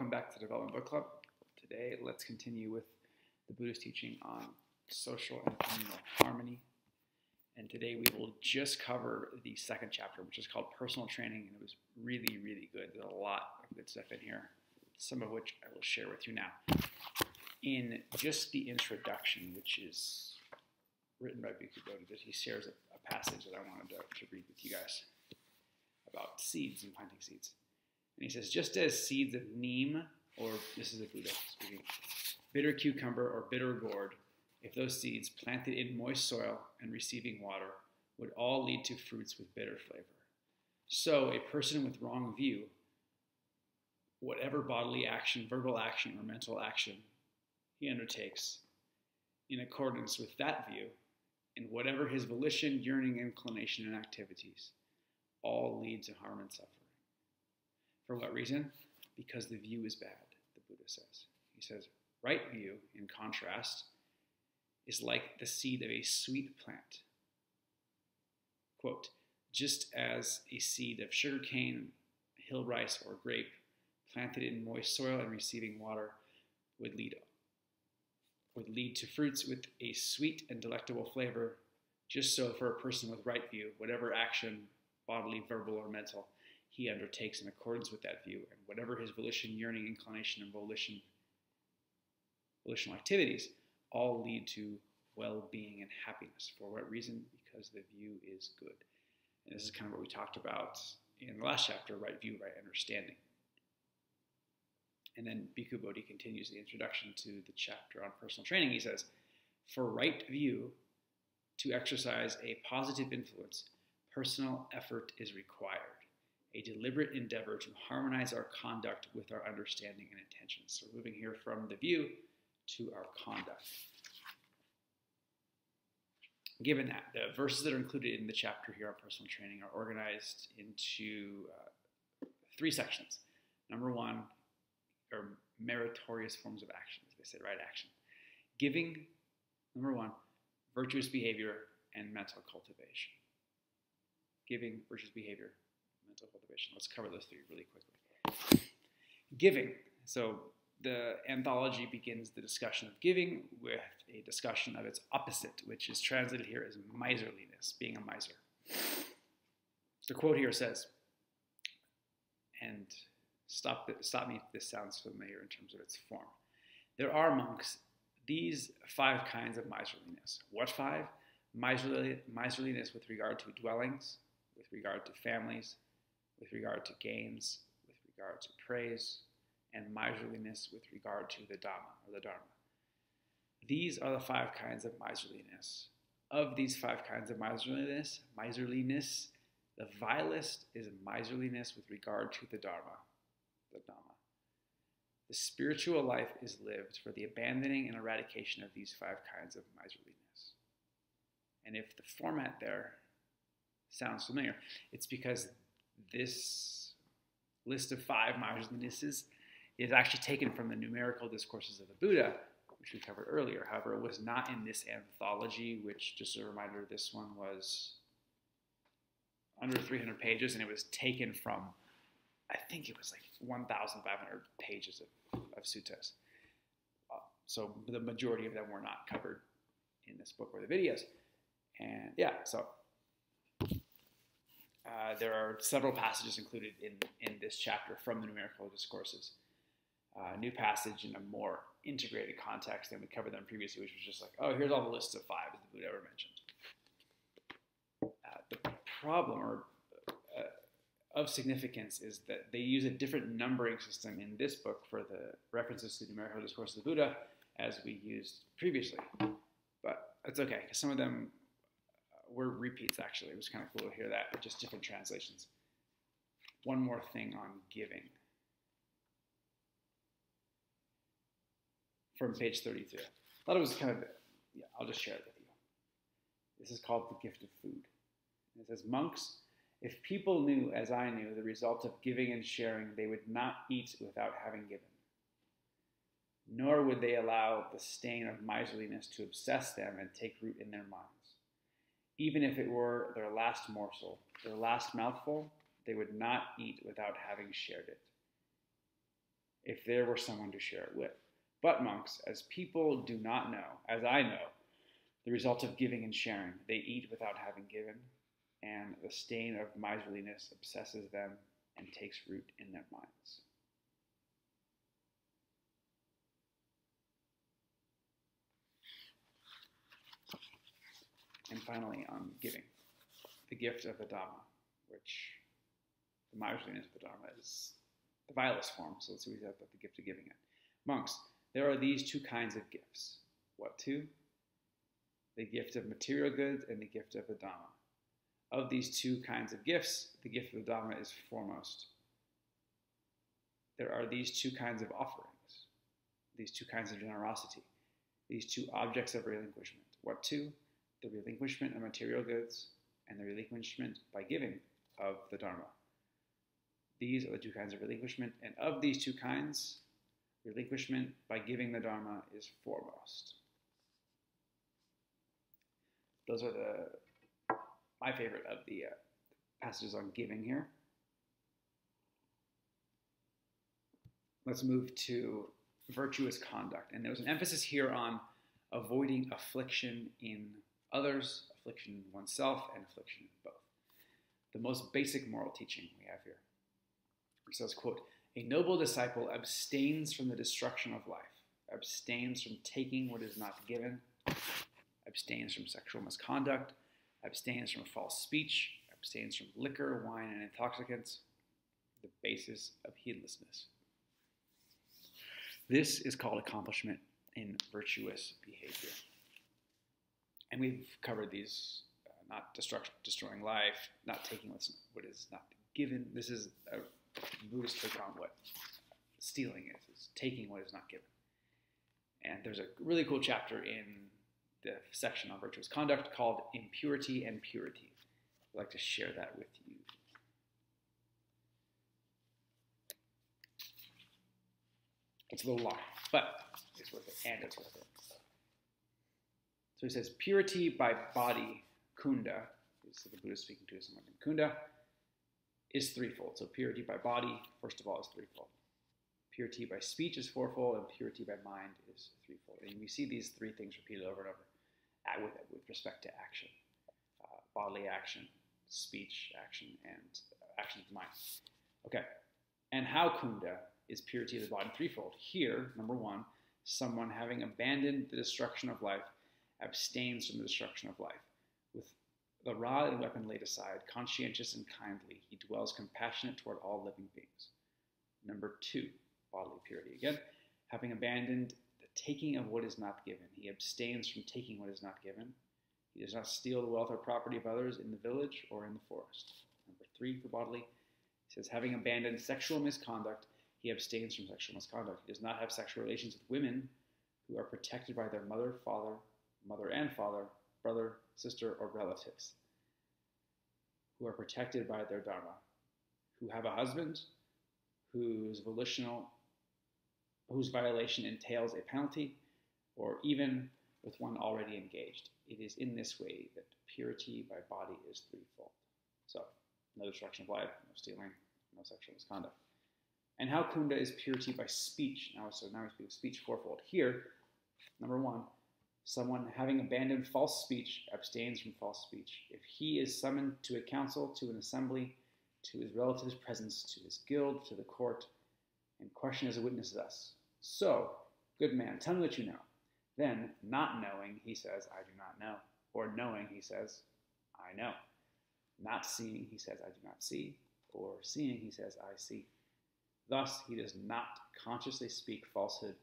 welcome back to Development Book Club. Today, let's continue with the Buddhist teaching on social and communal harmony. And today we will just cover the second chapter, which is called Personal Training, and it was really, really good. There's a lot of good stuff in here, some of which I will share with you now. In just the introduction, which is written by Bhikkhu Bodhi, he shares a passage that I wanted to read with you guys about seeds and planting seeds. And he says, just as seeds of neem, or this is a Buddha speaking, bitter cucumber or bitter gourd, if those seeds planted in moist soil and receiving water would all lead to fruits with bitter flavor. So a person with wrong view, whatever bodily action, verbal action, or mental action he undertakes in accordance with that view, and whatever his volition, yearning, inclination, and activities, all lead to harm and suffering. For what reason? Because the view is bad, the Buddha says. He says, right view, in contrast, is like the seed of a sweet plant. Quote, just as a seed of sugarcane, hill rice, or grape planted in moist soil and receiving water would lead to fruits with a sweet and delectable flavor, just so for a person with right view, whatever action, bodily, verbal, or mental, he undertakes in accordance with that view, and whatever his volition, yearning, inclination, and volitional activities, all lead to well-being and happiness. For what reason? Because the view is good. And this is kind of what we talked about in the last chapter, right view, right understanding. And then Bhikkhu Bodhi continues the introduction to the chapter on personal training. He says, for right view to exercise a positive influence, personal effort is required, a deliberate endeavor to harmonize our conduct with our understanding and intentions. So moving here from the view to our conduct. Given that, the verses that are included in the chapter here on personal training are organized into three sections. Number one are meritorious forms of action, as they say, right action. Giving, number one, virtuous behavior and mental cultivation. Giving, virtuous behavior, mental cultivation. Let's cover those three really quickly. Giving. So the anthology begins the discussion of giving with a discussion of its opposite, which is translated here as miserliness, being a miser. The quote here says, and stop me if this sounds familiar in terms of its form. There are amongst these 5 kinds of miserliness. What 5? Miserliness with regard to dwellings, with regard to families, with regard to gains, with regard to praise, and miserliness with regard to the Dhamma, or the Dharma. These are the 5 kinds of miserliness. Of these 5 kinds of miserliness, the vilest is miserliness with regard to the Dharma, the Dhamma. The spiritual life is lived for the abandoning and eradication of these 5 kinds of miserliness. And if the format there sounds familiar, it's because this list of 5 miserlinesses is actually taken from the numerical discourses of the Buddha, which we covered earlier. However, it was not in this anthology, which, just a reminder, this one was under 300 pages, and it was taken from, I think it was like 1,500 pages of suttas. So the majority of them were not covered in this book or the videos. And yeah, so there are several passages included in this chapter from the numerical discourses. New passage in a more integrated context than we covered them previously, which was just like, oh, here's all the lists of 5 that the Buddha ever mentioned. The problem of significance is that they use a different numbering system in this book for the references to the numerical discourses of the Buddha as we used previously. But it's okay, because some of them were repeats, actually. It was kind of cool to hear that, but just different translations. One more thing on giving. From page 32. I thought it was kind of, yeah, I'll just share it with you. This is called the gift of food. And it says, monks, if people knew, as I knew, the result of giving and sharing, they would not eat without having given. Nor would they allow the stain of miserliness to obsess them and take root in their minds. Even if it were their last morsel, their last mouthful, they would not eat without having shared it. if there were someone to share it with. But monks, as people do not know, as I know, the result of giving and sharing, they eat without having given, and the stain of miserliness obsesses them and takes root in their minds. And finally, on giving, the gift of the Dhamma, which the miserliness of the Dhamma is the vilest form. So let's see what he said about the gift of giving it. Monks, there are these two kinds of gifts. What two? The gift of material goods and the gift of the Dhamma. Of these two kinds of gifts, the gift of the Dhamma is foremost. There are these two kinds of offerings, these two kinds of generosity, these two objects of relinquishment. What two? The relinquishment of material goods and the relinquishment by giving of the Dharma. These are the two kinds of relinquishment, and of these two kinds, relinquishment by giving the Dharma is foremost. Those are my favorite of the passages on giving here. Let's move to virtuous conduct. And there's an emphasis here on avoiding affliction in others, affliction in oneself, and affliction in both. The most basic moral teaching we have here. It says, quote, "A noble disciple abstains from the destruction of life, abstains from taking what is not given, abstains from sexual misconduct, abstains from false speech, abstains from liquor, wine, and intoxicants, the basis of heedlessness." This is called accomplishment in virtuous behavior. And we've covered these, not destroying life, not taking what is not given. This is a Buddhist take on what stealing is taking what is not given. And there's a really cool chapter in the section on virtuous conduct called Impurity and Purity. I'd like to share that with you. It's a little long, but it's worth it, and it's worth it. So he says, purity by body, kunda, this is the Buddha speaking to someone named Kunda, is threefold. So purity by body, first of all, is threefold. Purity by speech is fourfold, and purity by mind is threefold. And we see these three things repeated over and over with respect to action. Bodily action, speech action, and action of the mind. Okay, and how kunda is purity of the body threefold? Here, number one, someone having abandoned the destruction of life abstains from the destruction of life. With the rod and weapon laid aside, conscientious and kindly, he dwells compassionate toward all living beings. Number two, bodily purity again. Having abandoned the taking of what is not given, he abstains from taking what is not given. He does not steal the wealth or property of others in the village or in the forest. Number three, for bodily, he says, having abandoned sexual misconduct, he abstains from sexual misconduct. He does not have sexual relations with women who are protected by their mother and father, brother, sister, or relatives, who are protected by their dharma, who have a husband whose violation entails a penalty, or even with one already engaged. It is in this way that purity by body is threefold. So, no destruction of life, no stealing, no sexual misconduct. And how kunda is purity by speech. Now we speak of speech fourfold. Here, number one, someone having abandoned false speech abstains from false speech. If he is summoned to a council, to an assembly, to his relatives' presence, to his guild, to the court, and questioned as a witness thus, "So, good man, tell me what you know." Then, not knowing, he says, "I do not know." Or knowing, he says, "I know." Not seeing, he says, "I do not see." Or seeing, he says, "I see." Thus, he does not consciously speak falsehood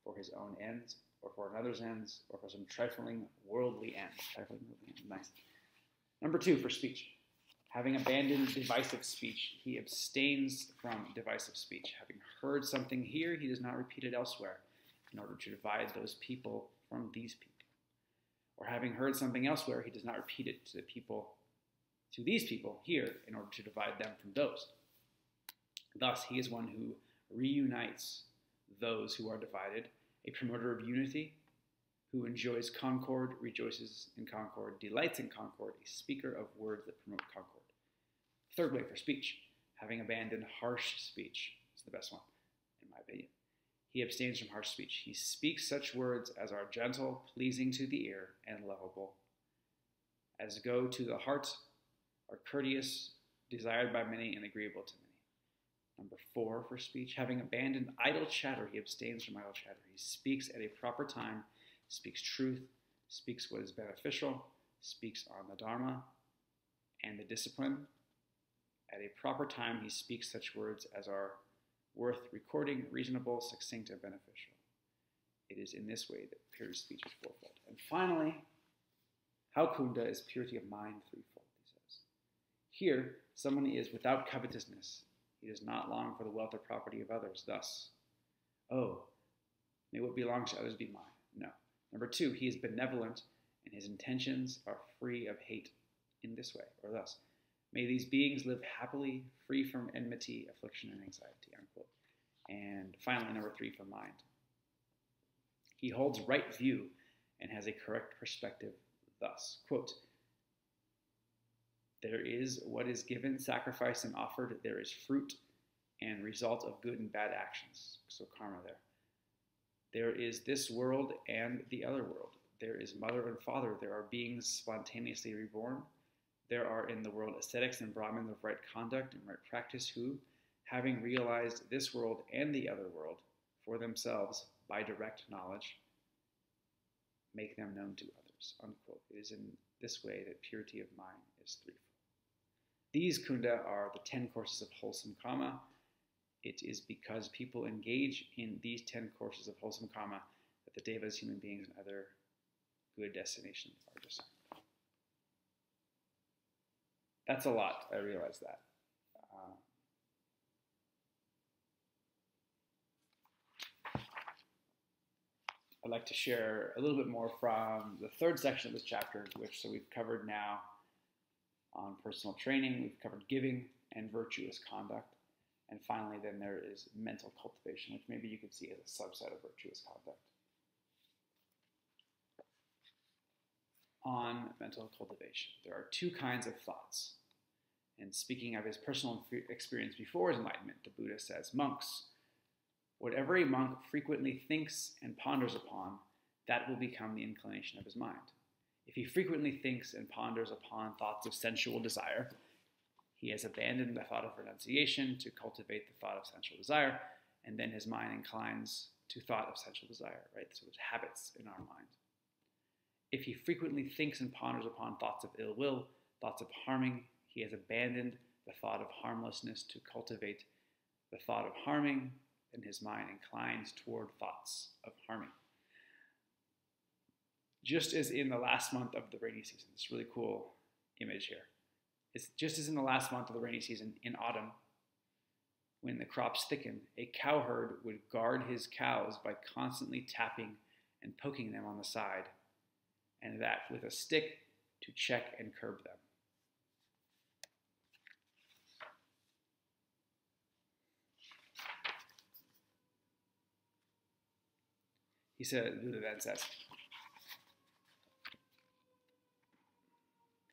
for his own ends, or for another's ends, or for some trifling worldly end. Nice. Number two, for speech. Having abandoned divisive speech, he abstains from divisive speech. Having heard something here, he does not repeat it elsewhere, in order to divide those people from these people. Or having heard something elsewhere, he does not repeat it to these people here, in order to divide them from those. Thus, he is one who reunites those who are divided, a promoter of unity, who enjoys concord, rejoices in concord, delights in concord, a speaker of words that promote concord. Third way, for speech, having abandoned harsh speech, it's the best one, in my opinion. He abstains from harsh speech. He speaks such words as are gentle, pleasing to the ear, and lovable, as go to the heart, are courteous, desired by many, and agreeable to many. Number 4 for speech, having abandoned idle chatter, he abstains from idle chatter. He speaks at a proper time, speaks truth, speaks what is beneficial, speaks on the Dharma and the discipline. At a proper time, he speaks such words as are worth recording, reasonable, succinct, and beneficial. It is in this way that pure speech is fourfold. And finally, how kunda is purity of mind threefold, he says. Here, someone is without covetousness. He does not long for the wealth or property of others. Thus, oh, may what belongs to others be mine. No. Number 2, he is benevolent, and his intentions are free of hate in this way, or thus. May these beings live happily, free from enmity, affliction, and anxiety, unquote. And finally, number 3 for mind. He holds right view and has a correct perspective thus, quote, there is what is given, sacrificed, and offered. There is fruit and result of good and bad actions. So karma there. There is this world and the other world. There is mother and father. There are beings spontaneously reborn. There are in the world ascetics and Brahmins of right conduct and right practice who, having realized this world and the other world for themselves by direct knowledge, make them known to others, unquote. It is in this way that purity of mind is threefold. These kunda are the 10 courses of wholesome karma. It is because people engage in these 10 courses of wholesome karma that the devas, human beings, and other good destinations are discerned. That's a lot, I realize that. I'd like to share a little bit more from the 3rd section of this chapter, which so we've covered now on personal training, we've covered giving and virtuous conduct, and finally then there is mental cultivation, which maybe you could see as a subset of virtuous conduct. On mental cultivation, there are 2 kinds of thoughts. And speaking of his personal experience before his enlightenment, the Buddha says, monks, whatever a monk frequently thinks and ponders upon, that will become the inclination of his mind. If he frequently thinks and ponders upon thoughts of sensual desire, he has abandoned the thought of renunciation to cultivate the thought of sensual desire, and then his mind inclines to thought of sensual desire, right? So it's habits in our mind. If he frequently thinks and ponders upon thoughts of ill will, thoughts of harming, he has abandoned the thought of harmlessness to cultivate the thought of harming, and his mind inclines toward thoughts of harming. Just as in the last month of the rainy season, this really cool image here. It's just as in the last month of the rainy season, in autumn, when the crops thicken, a cowherd would guard his cows by constantly tapping and poking them on the side, and that with a stick to check and curb them. He said, Buddha then says,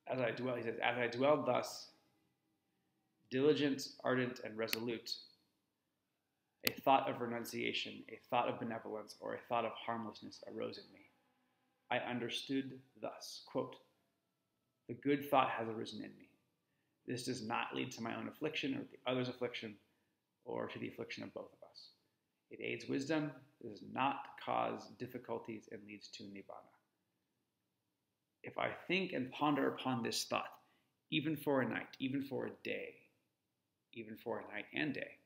as I dwelled thus, diligent, ardent, and resolute, a thought of renunciation, a thought of benevolence, or a thought of harmlessness arose in me. I understood thus, quote, the good thought has arisen in me. This does not lead to my own affliction or the other's affliction, or to the affliction of both of us. It aids wisdom, does not cause difficulties, and leads to nibbana. If I think and ponder upon this thought, even for a night, even for a day, even for a night and day,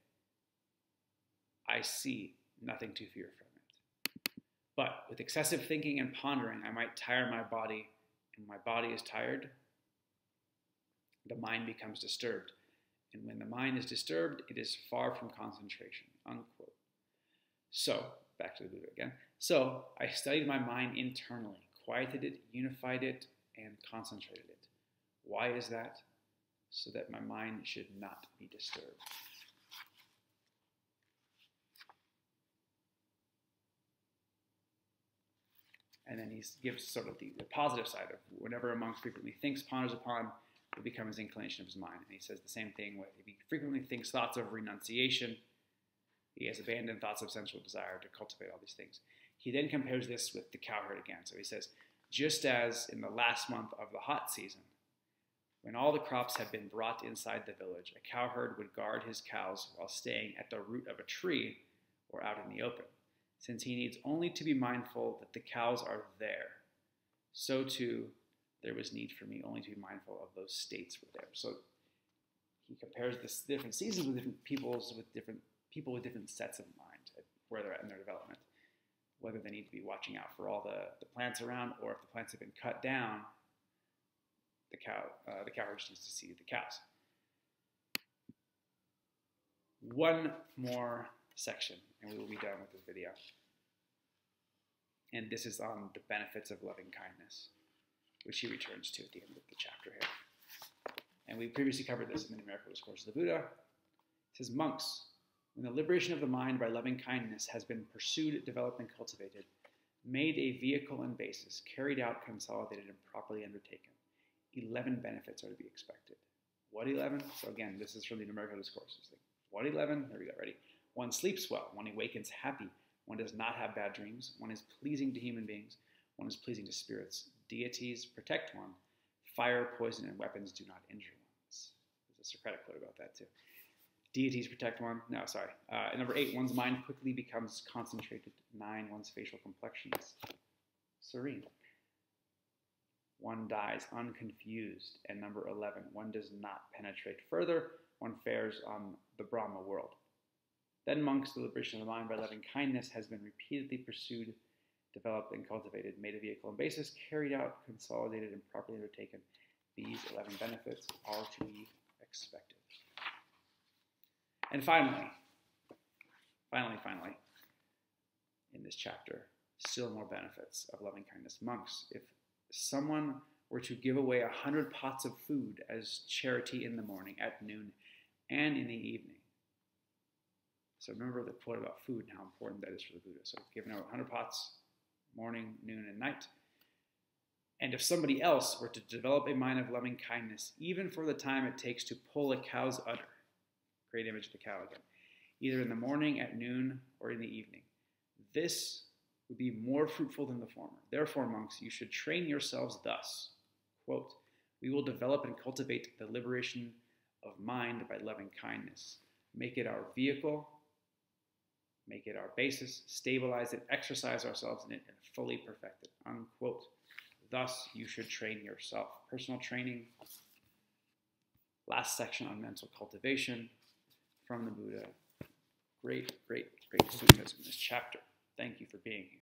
I see nothing to fear from it. But with excessive thinking and pondering, I might tire my body, and when my body is tired, the mind becomes disturbed. And when the mind is disturbed, it is far from concentration, unquote. So, back to the Buddha again. So, I studied my mind internally, quieted it, unified it, and concentrated it. Why is that? So that my mind should not be disturbed. And then he gives sort of the positive side of whenever a monk frequently thinks, ponders upon, it becomes the inclination of his mind. And he says the same thing with if he frequently thinks thoughts of renunciation, He has abandoned thoughts of sensual desire to cultivate all these things. He then compares this with the cowherd again. So he says, just as in the last month of the hot season, when all the crops had been brought inside the village, a cowherd would guard his cows while staying at the root of a tree or out in the open, since he needs only to be mindful that the cows are there. So too, there was need for me only to be mindful of those states were there. So he compares this different seasons with different peoples, with different people with different sets of mind, where they're at in their development, whether they need to be watching out for all the plants around, or if the plants have been cut down, the cowherd just needs to see the cows. One more section, and we will be done with this video. And this is on the benefits of loving kindness, which he returns to at the end of the chapter here. And we previously covered this in the numerical discourse of the Buddha. It says, monks, when the liberation of the mind by loving kindness has been pursued, developed, and cultivated, made a vehicle and basis, carried out, consolidated, and properly undertaken, 11 benefits are to be expected. What 11? So again, this is from the numerical discourses. What 11? There we go, ready. One sleeps well, one awakens happy, one does not have bad dreams, one is pleasing to human beings, one is pleasing to spirits, deities protect one, fire, poison, and weapons do not injure one. There's a Socratic quote about that too. Deities protect one. No, sorry. Number 8, one's mind quickly becomes concentrated. 9, one's facial complexion is serene. One dies unconfused. And number 11, one does not penetrate further. One fares on the Brahma world. Then monks, the liberation of the mind by loving kindness has been repeatedly pursued, developed, and cultivated, made a vehicle and basis, carried out, consolidated, and properly undertaken. These 11 benefits are to be expected. And finally, in this chapter, still more benefits of loving kindness. Monks, if someone were to give away 100 pots of food as charity in the morning, at noon, and in the evening. So remember the quote about food and how important that is for the Buddha. So giving out 100 pots, morning, noon, and night. And if somebody else were to develop a mind of loving kindness, even for the time it takes to pull a cow's udder, great image of the cow again, either in the morning, at noon, or in the evening, this would be more fruitful than the former. Therefore, monks, you should train yourselves thus. Quote, we will develop and cultivate the liberation of mind by loving kindness. Make it our vehicle, make it our basis, stabilize it, exercise ourselves in it, and fully perfect it. Unquote. Thus, you should train yourself. Personal training. Last section on mental cultivation from the Buddha. Great students in this chapter. Thank you for being here.